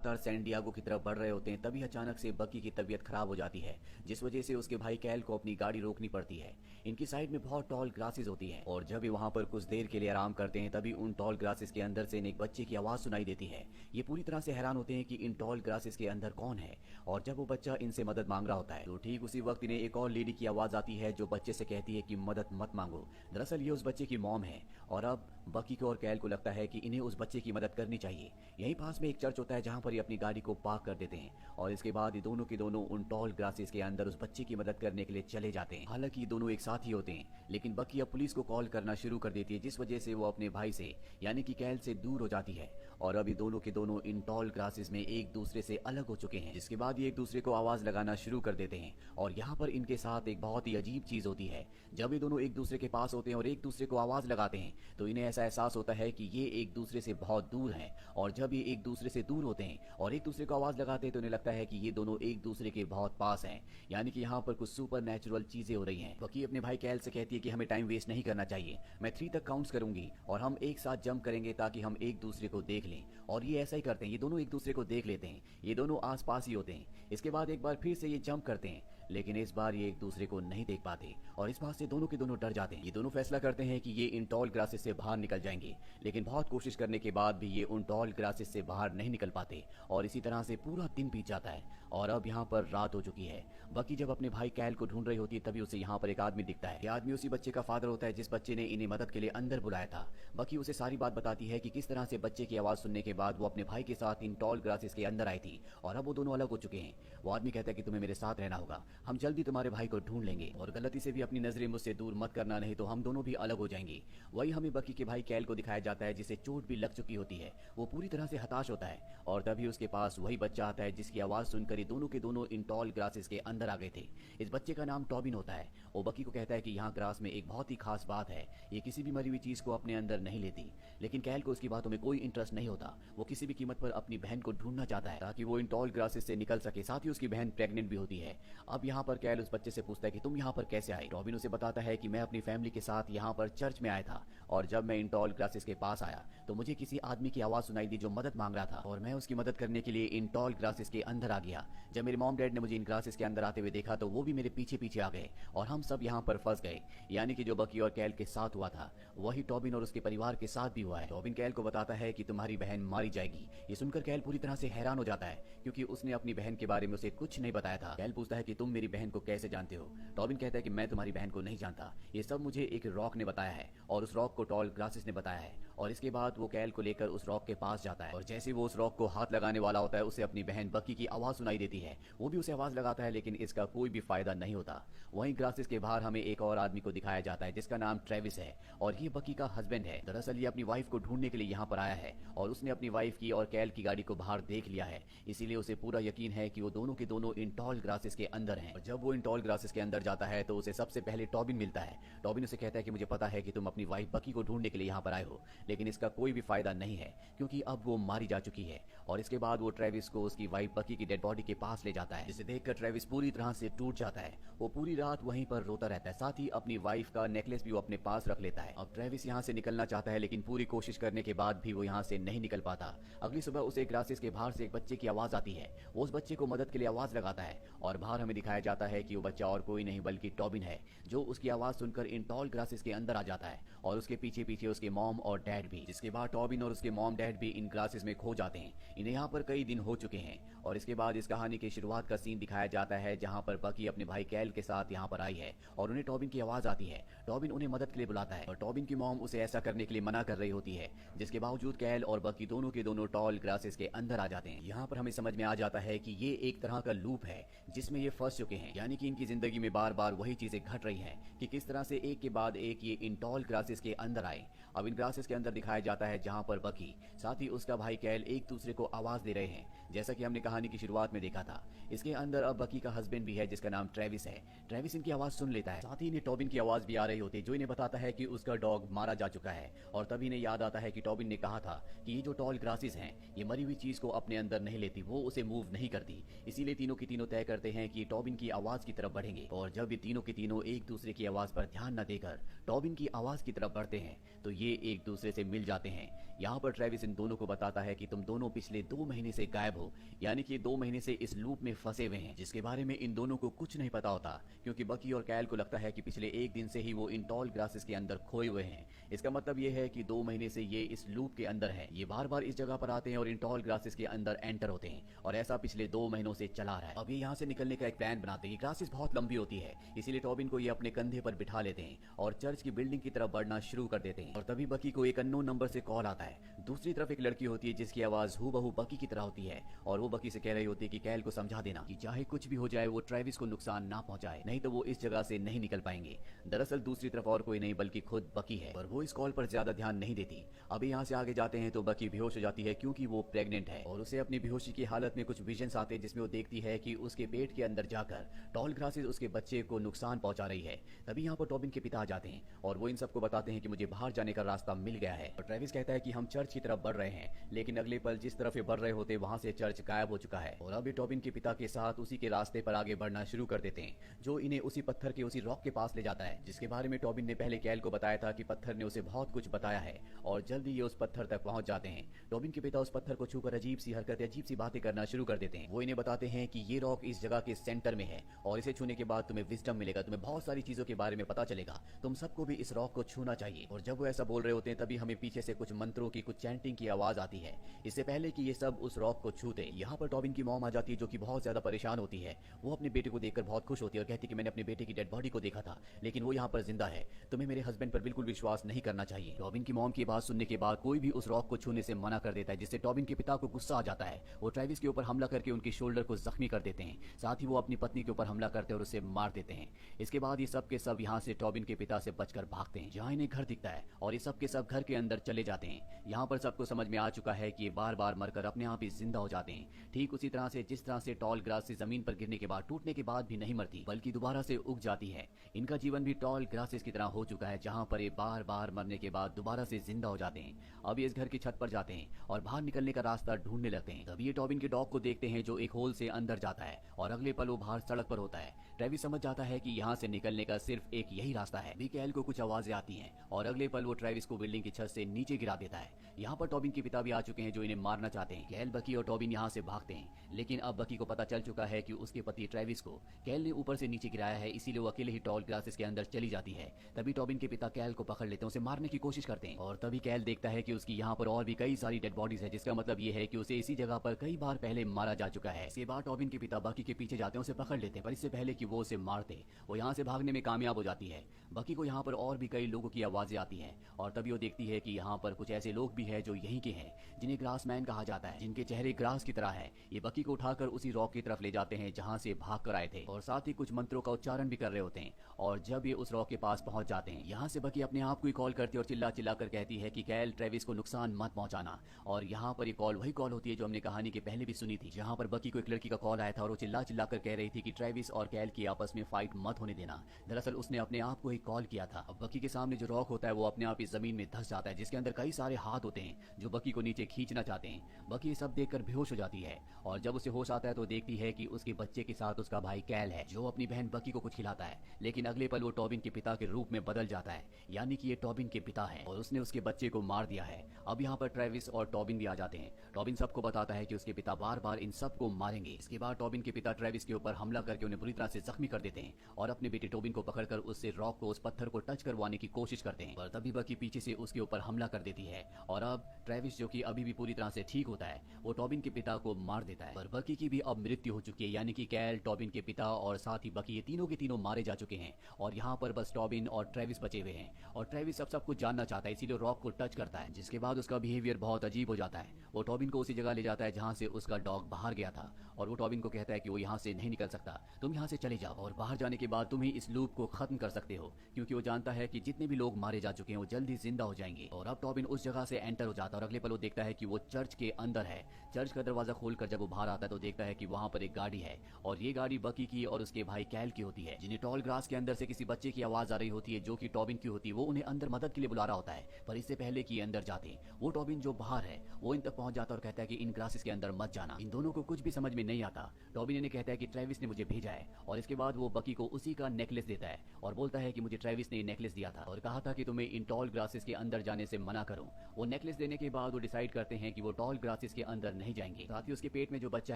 लगातार San Diego की तरफ बढ़ रहे होते हैं, तभी अचानक से बकी की तबीयत खराब हो जाती है, जिस वजह से उसके भाई कैल को अपनी गाड़ी रोकनी पड़ती है। इनकी साइड में बहुत टॉल ग्रासेस होती हैं और जब ये वहां पर कुछ देर के लिए आराम करते हैं, तभी उन टॉल ग्रासेस के अंदर से इन्हें एक बच्चे की आवाज सुनाई देती है। ये पूरी तरह से हैरान होते हैं कि इन टॉल ग्रासेस के अंदर कौन है, और जब वो बच्चा इनसे मदद मांग रहा होता है तो ठीक उसी वक्त इन्हें एक और लेडी की आवाज आती है, जो बच्चे से कहती है कि मदद मत मांगो। दरअसल ये उस बच्चे की मॉम है, और अब बकी को और कैल को लगता है कि इन्हें उस बच्चे की मदद करनी चाहिए। यहीं पास में एक चर्च होता है, जहां पर ये अपनी गाड़ी को पार्क कर देते हैं, और इसके बाद ये दोनों के दोनों उन टॉल ग्रासेस के अंदर उस बच्चे की मदद करने के लिए चले जाते हैं। हालांकि ये दोनों एक साथ ही होते हैं, लेकिन बकी अब पुलिस को कॉल करना शुरू कर देती है, जिस वजह से वो अपने भाई से यानी कि कैल से दूर हो जाती है। और अब ये दोनों के दोनों इन टॉल ग्रासेस में एक दूसरे से अलग हो चुके हैं, जिसके बाद ये एक दूसरे को आवाज लगाना शुरू कर देते हैं। और यहाँ पर इनके साथ एक बहुत ही अजीब चीज होती है। जब ये दोनों एक दूसरे के पास होते हैं और एक दूसरे को आवाज लगाते हैं, तो इन्हें ऐसा एहसास होता है कि ये एक दूसरे से बहुत दूर हैं। और जब ये एक दूसरे से दूर होते हैं और एक दूसरे को आवाज लगाते हैं, तो इन्हें लगता है कि ये दोनों एक दूसरे के बहुत पास हैं, यानी कि यहाँ पर कुछ सुपर नेचुरल चीजें हो रही हैं। बकी अपने भाई कैल से कहती है कि हमें टाइम वेस्ट नहीं करना चाहिए, मैं 3 तक काउंट्स करूंगी और हम एक साथ जंप करेंगे ताकि हम एक दूसरे को देख लें। और ये ऐसा ही करते हैं, ये दोनों एक दूसरे को देख लेते हैं, ये दोनों आस पास ही होते हैं। इसके बाद एक बार फिर से ये जंप करते हैं, लेकिन इस बार ये एक दूसरे को नहीं देख पाते, और इस बात से दोनों के दोनों डर जाते हैं। ये दोनों फैसला करते हैं कि ये इन टॉल ग्रासेस से बाहर निकल जाएंगे, लेकिन बहुत कोशिश करने के बाद भी ये उन टॉल ग्रासेस से बाहर नहीं निकल पाते, और इसी तरह से पूरा दिन बीत जाता है। और अब यहाँ पर रात हो चुकी है। बकी जब अपने भाई कैल को ढूंढ रही होती है, तभी उसे यहाँ पर एक आदमी दिखता है। ये आदमी उसी बच्चे का फादर होता है, जिस बच्चे ने इन्हें मदद के लिए अंदर बुलाया था। बकी उसे सारी बात बताती है कि किस तरह से बच्चे की आवाज सुनने के बाद वो अपने भाई के साथ इन टॉल ग्रासेस के अंदर आई थी, और अब वो दोनों अलग हो चुके हैं। वो आदमी कहता है कि तुम्हें मेरे साथ रहना होगा, हम जल्दी तुम्हारे भाई को ढूंढ लेंगे, और गलती से भी अपनी नजरें मुझसे दूर मत करना, नहीं तो हम दोनों भी अलग हो जाएंगे। वही हमें बकी के भाई कैल को दिखाया जाता है, जिसे चोट भी लग चुकी होती है। वो पूरी तरह से हताश होता है, और तभी उसके पास वही बच्चा आता है, जिसकी आवाज सुनकर ये दोनों के दोनों इन टॉल ग्रासेस के अंदर आ गए थे। इस बच्चे का नाम टॉबिन होता है। वो बकी को कहता है कि यहाँ ग्रास में एक बहुत ही खास बात है, ये किसी भी मरी हुई चीज को अपने अंदर नहीं लेती। लेकिन कैल को उसकी बातों में कोई इंटरेस्ट नहीं होता। वो किसी भी कीमत पर अपनी बहन को ढूंढना चाहता है, ताकि वो इन टॉल ग्रासेस से निकल सके। साथ ही उसकी बहन प्रेग्नेंट भी होती है। अब यहाँ पर कैल उस बच्चे से पूछता है कि तुम यहाँ पर कैसे आए। रॉबिन उसे बताता है कि मैं अपनी फैमिली के साथ यहाँ पर चर्च में आया था, और जब मैं इन टॉल ग्रासेस के पास आया तो मुझे किसी आदमी की आवाज सुनाई दी जो मदद मांग रहा था, और मैं उसकी मदद करने के लिए इन टॉल ग्रासेस के अंदर आ गया। जब मेरे मॉम डैड ने मुझे इन ग्रासेस के अंदर आते हुए देखा, तो वो भी मेरे पीछे पीछे आ गए, और हम सब यहाँ पर फंस गए। यानी कि जो बकी और कैल के साथ हुआ था, वही टॉबिन और उसके परिवार के साथ भी हुआ है। टॉबिन कैल को बताता है कि तुम्हारी बहन मारी जाएगी। ये सुनकर कैल पूरी तरह से हैरान हो जाता है, क्योंकि उसने अपनी बहन के बारे में उसे कुछ नहीं बताया था। कैल पूछता है कि तुम मेरी बहन को कैसे जानते हो। टॉबिन कहता है कि मैं तुम्हारी बहन को नहीं जानता, ये सब मुझे एक रॉक ने बताया है, और उस रॉक को टॉल ग्रासेस ने बताया है। और इसके बाद वो कैल को लेकर उस रॉक के पास जाता है, और जैसे वो उस रॉक को हाथ लगाने वाला होता है, उसे अपनी बहन बकी की आवाज सुनाई देती है। वो भी उसे आवाज लगाता है, लेकिन इसका कोई भी फायदा नहीं होता। वहीं ग्रासेस के बाहर हमें एक और आदमी को दिखाया जाता है, जिसका नाम ट्रेविस है, और ये बकी का हस्बैंड है। दरअसल ये अपनी वाइफ को ढूंढने के लिए यहाँ पर आया है, और उसने अपनी वाइफ की और कैल की गाड़ी को बाहर देख लिया है, इसीलिए उसे पूरा यकीन है कि वो दोनों के दोनों इन टॉल ग्रासेस के अंदर हैं। और जब वो इन टॉल ग्रासेस के अंदर जाता है, तो उसे सबसे पहले टॉबिन मिलता है। टॉबिन उसे कहता है कि मुझे पता है कि तुम अपनी वाइफ बकी को ढूंढने के लिए यहाँ पर आए हो, लेकिन इसका कोई भी फायदा नहीं है, क्योंकि अब वो मारी जा चुकी है। और इसके बाद वो ट्रेविस को उसकी वाइफ बकी की डेड बॉडी के पास ले जाता है, जिसे देखकर ट्रेविस पूरी तरह से टूट जाता है। वो पूरी रात वहीं पर रोता रहता है, साथ ही अपनी वाइफ का नेकलेस भी वो अपने पास रख लेता है। अब ट्रेविस यहाँ से निकलना चाहता है, लेकिन पूरी कोशिश करने के बाद भी वो यहाँ से नहीं निकल पाता। अगली सुबह उसे ग्रासेस के बाहर से एक बच्चे की आवाज आती है। वो उस बच्चे को मदद के लिए आवाज लगाता है, और बाहर हमें दिखाया जाता है कि वो बच्चा और कोई नहीं बल्कि टॉबिन है, जो उसकी आवाज सुनकर इन टॉल ग्रासेस के अंदर आ जाता है, और उसके पीछे पीछे उसके मॉम और डैड भी। जिसके बाद टॉबिन और उसके मॉम डैड भी इन ग्रासेस में खो जाते हैं। इन्हें यहाँ पर कई दिन हो चुके हैं, और इसके बाद इस कहानी की शुरुआत का सीन दिखाया जाता है, जहाँ पर बकी अपने भाई कैल के साथ यहाँ पर आई है, और उन्हें टॉबिन की आवाज आती है। टॉबिन उन्हें मदद के लिए बुलाता है, और टॉबिन की मॉम उसे ऐसा करने के लिए मना कर रही होती है, जिसके बावजूद कैल और बकी दोनों के दोनों टॉल ग्रासेस के अंदर आ जाते हैं। यहाँ पर हमें समझ में आ जाता है कि ये एक तरह का लूप है, जिसमें ये फंस चुके हैं, यानी कि इनकी जिंदगी में बार बार वही चीजें घट रही हैं कि किस तरह से एक के बाद एक ये इन टॉल ग्रासेस के अंदर आए। अब इन ग्रासेस के अंदर दिखाया जाता है जहाँ पर बकी साथ ही उसका भाई कैल एक दूसरे को आवाज दे रहे हैं, जैसा कि हमने कहानी की शुरुआत में देखा था। इसके अंदर अब बकी का हस्बैंड भी है, जिसका नाम ट्रेविस है। ट्रेविस इनकी आवाज सुन लेता है, साथ ही इन्हें टॉबिन की आवाज भी आ रही होती है, जो इन्हें बताता है कि उसका डॉग मारा जा चुका है। और तभी इन्हें याद आता है कि टॉबिन ने कहा था कि ये जो टॉल ग्रासेस हैं, ये मरी हुई चीज को अपने अंदर नहीं लेती, वो उसे मूव नहीं करती। इसीलिए तीनों की तीनों तय करते हैं कि टॉबिन की आवाज की तरफ बढ़ेंगे, और जब ये तीनों के तीनों एक दूसरे की आवाज पर ध्यान न देकर टॉबिन की आवाज की तरफ बढ़ते हैं, तो ये एक दूसरे दूसरे से मिल जाते हैं। यहाँ पर ट्रेविस इन दोनों को बताता है कि तुम दोनों पिछले 2 महीने से गायब हो, यानी कि 2 महीने से इस लूप में फंसे हुए हैं, जिसके बारे में इन दोनों को कुछ नहीं पता होता, क्योंकि बकी और कैल को लगता है कि पिछले 1 दिन से ही वो इन टॉल ग्रासेस के अंदर खोए हुए हैं। इसका मतलब ये है कि 2 महीने से ये इस लूप के अंदर है। ये बार बार इस जगह पर आते हैं और इन टॉल ग्रासेस के अंदर एंटर होते हैं, और ऐसा पिछले 2 महीनों से चला रहा है। अब ये यहाँ से निकलने का एक प्लान बनाते हैं। ग्रासेस बहुत लंबी होती है, इसीलिए टॉबिन को ये अपने कंधे पर बिठा लेते हैं और चर्च की बिल्डिंग की तरफ बढ़ना शुरू कर देते हैं। और तभी बकी को एक अननोन नंबर से कॉल आता है। दूसरी तरफ एक लड़की होती है जिसकी आवाज हूबहू बकी की तरह होती है, और वो बकी से कह रही होती है कि कैल को समझा देना कि चाहे कुछ भी हो जाए वो ट्रेविस को नुकसान ना पहुंचाए, नहीं तो वो इस जगह से नहीं निकल पाएंगे। दरअसल दूसरी तरफ और कोई नहीं बल्कि खुद बकी है, और वो इस कॉल पर ज्यादा ध्यान नहीं देती। अभी यहाँ से आगे जाते हैं तो बकी बेहोश हो जाती है क्योंकि वो प्रेग्नेंट है, और उसे अपनी बेहोशी की हालत में कुछ विजन्स आते हैं जिसमें वो देखती है कि उसके पेट के अंदर जाकर टॉल ग्रासेस उसके बच्चे को नुकसान पहुंचा रही है। तभी यहाँ पर टॉबिन के पिता आ जाते हैं और वो इन सबको बताते हैं कि मुझे बाहर जाने का रास्ता मिल गया है। और ट्रेविस कहता है कि हम चर्च की तरफ बढ़ रहे हैं, लेकिन अगले पल जिस तरफ ये बढ़ रहे होते वहां से चर्च गायब हो चुका है, और अभी टॉबिन के पिता के साथ उसी के रास्ते पर आगे बढ़ना शुरू कर देते हैं, जो इन्हें उसी पत्थर के उसी रॉक के पास ले जाता है, जिसके बारे में टॉबिन ने पहले कैल को बताया था कि पत्थर ने उसे बहुत कुछ बताया है। और जल्दी ये उस पत्थर तक पहुंच जाते हैं। टॉबिन के पिता उस पत्थर को छूकर अजीब सी हरकतें, अजीब सी बातें करना शुरू कर देते हैं। वो इन्हें बताते हैं कि ये रॉक इस जगह के सेंटर में है, और इसे छूने के बाद तुम्हें विजडम मिलेगा, तुम्हें बहुत सारी चीजों के बारे में पता चलेगा, तुम सबको भी इस रॉक को छूना चाहिए। और जब वो ऐसा बोल रहे होते हैं तभी हमें पीछे से कुछ मंत्रों की, कुछ चैंटिंग की आवाज आती है। इससे पहले कि ये सब उस रॉक को छूते, यहाँ पर टॉबिन की मॉम आ जाती है, जो कि बहुत ज्यादा परेशान होती है। वो अपने बेटे को देखकर बहुत खुश होती है और कहती है कि मैंने अपने बेटे की डेड बॉडी को देखा था, लेकिन वो यहाँ पर जिंदा है, तुम्हें मेरे हस्बैंड पर बिल्कुल विश्वास नहीं करना चाहिए। टॉबिन की मॉम की बात सुनने के बाद कोई भी उस रॉक को छूने से मना कर देता है, जिससे टॉबिन के पिता को गुस्सा आ जाता है। वो ट्रेविस के ऊपर हमला करके उनके शोल्डर को जख्मी कर देते हैं, साथ ही वो अपनी पत्नी के ऊपर हमला करते हैं और उसे मार देते हैं। इसके बाद ये सब के सब यहाँ से टॉबिन के पिता से बचकर भागते हैं, जहाँ इन्हें घर दिखता है, और ये सब के सब घर के अंदर चले जाते हैं। यहाँ पर सबको समझ में आ चुका है कि ये बार बार मरकर अपने आप ही जिंदा हो जाते हैं, ठीक उसी तरह से जिस तरह से टॉल ग्रास से जमीन पर गिरने के बाद, टूटने के बाद भी नहीं मरती, बल्कि दोबारा से उग जाती है। इनका जीवन भी टॉल ग्रासेस की तरह हो चुका है, जहाँ पर ये बार बार मरने के बाद दोबारा से जिंदा हो जाते हैं। अब ये इस घर की छत पर जाते हैं और बाहर निकलने का रास्ता ढूंढने लगते हैं। तभी ये टॉबिन के डॉग को देखते हैं, जो एक होल से अंदर जाता है, और अगले पल वो बाहर सड़क पर होता है। ट्रेविस समझ जाता है कि यहाँ से निकलने का सिर्फ एक यही रास्ता है। भी कैल को कुछ आवाजें आती हैं, और अगले पल वो ट्रेविस को बिल्डिंग की छत से नीचे गिरा देता है। यहाँ पर टॉबिन के पिता भी आ चुके हैं, जो इन्हें मारना चाहते हैं। कैल, बकी और टॉबिन यहाँ से भागते हैं, लेकिन अब बकी को पता चल चुका है कि उसके पति ट्रेविस को कैल ने ऊपर से नीचे गिराया है, इसीलिए वो अकेले ही टॉल ग्रासेस के अंदर चली जाती है। तभी टॉबिन के पिता कैल को पकड़ लेते हैं, उसे मारने की कोशिश करते हैं, और तभी कैल देखता है कि उसकी यहाँ पर और भी कई सारी डेड बॉडीज है, जिसका मतलब ये है कि उसे इसी जगह पर कई बार पहले मारा जा चुका है। इसके बाद टॉबिन के पिता बकी के पीछे जाते हैं, उसे पकड़ लेते हैं, पर इससे पहले कि वो उसे मारते, वो यहाँ से भागने में कामयाब हो जाती है। बकी को यहाँ पर और भी कई लोगों की आवाजें आती हैं, और तभी वो देखती है कि यहाँ पर कुछ ऐसे लोग भी हैं जो यहीं के हैं, जिन्हें ग्रासमैन कहा जाता है, जिनके चेहरे ग्रास की तरह है। ये बकी को उठाकर उसी रॉक की तरफ ले जाते हैं जहाँ से भाग कर आए थे, और साथ ही कुछ मंत्रों का उच्चारण भी कर रहे होते हैं। और जब ये उस रॉक के पास पहुंच जाते हैं, यहाँ से बकी अपने आप को ही कॉल करती है और चिल्ला चिल्ला कर कहती है कि कैल, ट्रेविस को नुकसान मत पहुंचाना। और यहाँ पर ये कॉल वही कॉल होती है जो हमने कहानी के पहले भी सुनी थी, जहाँ पर बकी को एक लड़की का कॉल आया था और वो चिल्ला चिल्ला कर कह रही थी कि ट्रेविस और कैल की आपस में फाइट मत होने देना। दरअसल उसने अपने आप को ही कॉल किया था। अब बकी के सामने जो रॉक होता है वो अपने आप ही जमीन में धंस जाता है, जिसके अंदर कई सारे हाथ होते हैं जो बकी को नीचे खींचना चाहते हैं। बकी ये सब देखकर बेहोश हो जाती है, और जब उसे होश आता है तो देखती है कि उसके बच्चे के साथ उसका भाई कैल है, जो अपनी बहन बकी को कुछ खिलाता है। लेकिन अगले पल वो टॉबिन के पिता के रूप में बदल जाता है, यानी कि ये टॉबिन के पिता है, और उसने उसके बच्चे को मार दिया है। अब यहाँ पर ट्रेविस और टॉबिन भी आ जाते हैं। टॉबिन सबको बताता है कि उसके पिता बार बार इन सबको मारेंगे। इसके बाद टॉबिन के पिता ट्रेविस के ऊपर हमला करके उन्हें बुरी तरह से जख्मी कर देते हैं, और अपने बेटे टॉबिन को पकड़कर उससे रॉक को, उस पत्थर को टच करवाने की कोशिश करते हैं। पर तभी बकी पीछे से उसके ऊपर हमला कर देती है, और अब ट्रेविस, जो कि अभी भी पूरी तरह से ठीक होता है, वो टॉबिन के पिता को मार देता है। पर बकी की भी अब मृत्यु हो चुकी है, यानी कि कैल, टॉबिन के पिता और साथ ही बकी, ये तीनों के तीनों मारे जा चुके हैं, और यहाँ पर बस टॉबिन और ट्रेविस बचे हुए हैं। और ट्रेविस अब सब कुछ जानना चाहता है, इसीलिए रॉक को टच करता है, जिसके बाद उसका बिहेवियर बहुत अजीब हो जाता है। वो टॉबिन को उसी जगह ले जाता है जहाँ से उसका डॉग बाहर गया था, और वो टॉबिन को कहता है कि वो यहाँ से नहीं निकल सकता, तुम यहाँ से चले जाओ, और बाहर जाने के बाद तुम ही इस लूप को खत्म कर सकते हो, क्योंकि वो जानता है कि जितने भी लोग मारे जा चुके हैं वो जल्दी जिंदा हो जाएंगे। और अब टॉबिन उस जगह से एंटर हो जाता है, और अगले पल वो देखता है कि वो चर्च के अंदर है। चर्च का दरवाजा खोलकर जब वो बाहर आता है तो देखता है कि वहाँ पर एक गाड़ी है, और ये गाड़ी बकी की और उसके भाई कैल की होती है, जिन्हें टॉल ग्रास के अंदर से किसी बच्चे की आवाज आ रही होती है, जो कि टॉबिन की होती है। वो उन्हें अंदर मदद के लिए बुला रहा होता है, पर इससे पहले कि अंदर जाते वो टॉबिन जो बाहर है वो इन तक पहुंच जाता है और कहता है कि इन ग्रासेस के अंदर मत जाना। इन दोनों को कुछ भी समझ में नहीं आता। टॉबिन इन्हें कहता है कि ट्रेविस ने मुझे भेजा है, और इसके बाद वो बकी को उसी का नेकलेस देता है और बोलता है कि मुझे ट्रेविस ने नेकलेस दिया था और कहा था कि तुम्हें इन टॉल ग्रासेस के अंदर अंदर जाने से मना करूं। वो नेकलेस देने के बाद वो डिसाइड करते हैं कि वो टॉल ग्रासेस के अंदर नहीं जाएंगे। साथ ही उसके पेट में जो बच्चा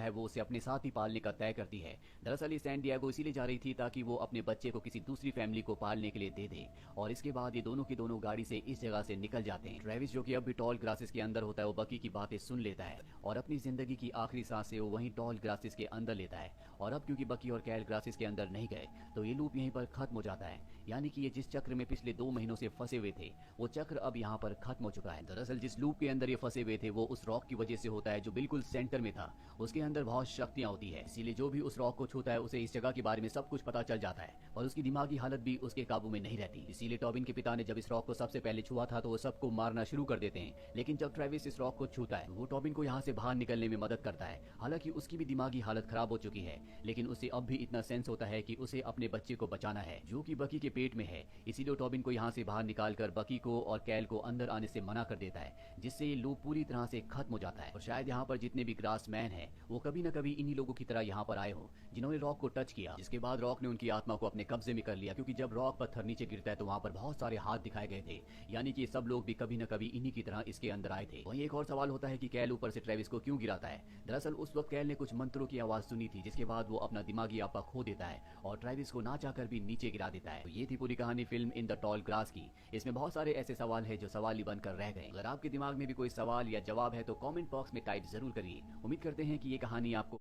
है वो उसे अपने साथ ही पालने का तय करती है। दरअसल ये सैन डिएगो इसीलिए जा रही थी ताकि वो अपने बच्चे को किसी दूसरी फैमिली को पालने के लिए दे दे। और इसके बाद ये दोनों की दोनों गाड़ी से इस जगह से निकल जाते हैं। ट्रेविस जो कि अब भी टॉल ग्रासेस के अंदर होता है वो बकी की बातें सुन लेता है और अपनी जिंदगी की आखिरी सांसें वो वहीं टॉल ग्रासेस के अंदर लेता है। और अब क्योंकि बकी और कैल ग्रासेस के अंदर नहीं गए तो ये लूप यहीं पर खत्म हो जाता है। यानी कि ये जिस चक्र में पिछले 2 महीनों से फंसे हुए थे वो चक्र अब यहाँ पर खत्म हो चुका है। दरअसल जिस लूप के अंदर ये फंसे हुए थे वो उस रॉक की वजह से होता है जो बिल्कुल सेंटर में था। उसके अंदर बहुत शक्तियां होती है, इसीलिए जो भी उस रॉक को छूता है उसे इस जगह के बारे में सब कुछ पता चल जाता है और उसकी दिमागी हालत भी उसके काबू में नहीं रहती। इसीलिए टॉबिन के पिता ने जब इस रॉक को सबसे पहले छुआ था तो वो सबको मारना शुरू कर देते हैं। लेकिन जब ट्रेविस इस रॉक को छूता है वो टॉबिन को यहाँ से बाहर निकलने में मदद करता है। हालांकि उसकी भी दिमागी हालत खराब हो चुकी है, लेकिन उसे अब भी इतना सेंस होता है कि उसे अपने बच्चे को बचाना है जो कि बकी के पेट में है। इसीलिए टॉबिन को यहाँ से बाहर निकालकर बकी को और कैल को अंदर आने से मना कर देता है, जिससे ये लूप पूरी तरह से खत्म हो जाता है। और शायद यहाँ पर जितने भी ग्रास मैन हैं वो कभी न कभी इन्हीं लोगों की तरह यहाँ पर आए हो जिन्होंने रॉक को टच किया, जिसके बाद रॉक ने उनकी आत्मा को अपने कब्जे में कर लिया। क्योंकि जब रॉक पत्थर नीचे गिरता है तो वहाँ पर बहुत सारे हाथ दिखाए गए थे, यानी कि सब लोग भी कभी न कभी इन्हीं की तरह इसके अंदर आए थे। वहीं एक और सवाल होता है कि कैल ऊपर से ट्रेविस को क्यों गिराता है। दरअसल उस वक्त कैल ने कुछ मंत्रों की आवाज सुनी थी, जिसके बाद वो अपना दिमागी आपा खो देता है और ट्रेविस को ना चाहकर भी नीचे गिरा देता है। तो ये थी पूरी कहानी film in the tall grass की। इसमें बहुत सारे ऐसे सवाल है जो सवाल ही बनकर रह गए। अगर आपके दिमाग में भी कोई सवाल या जवाब है तो कमेंट बॉक्स में टाइप जरूर करिए। उम्मीद करते हैं कि ये कहानी आपको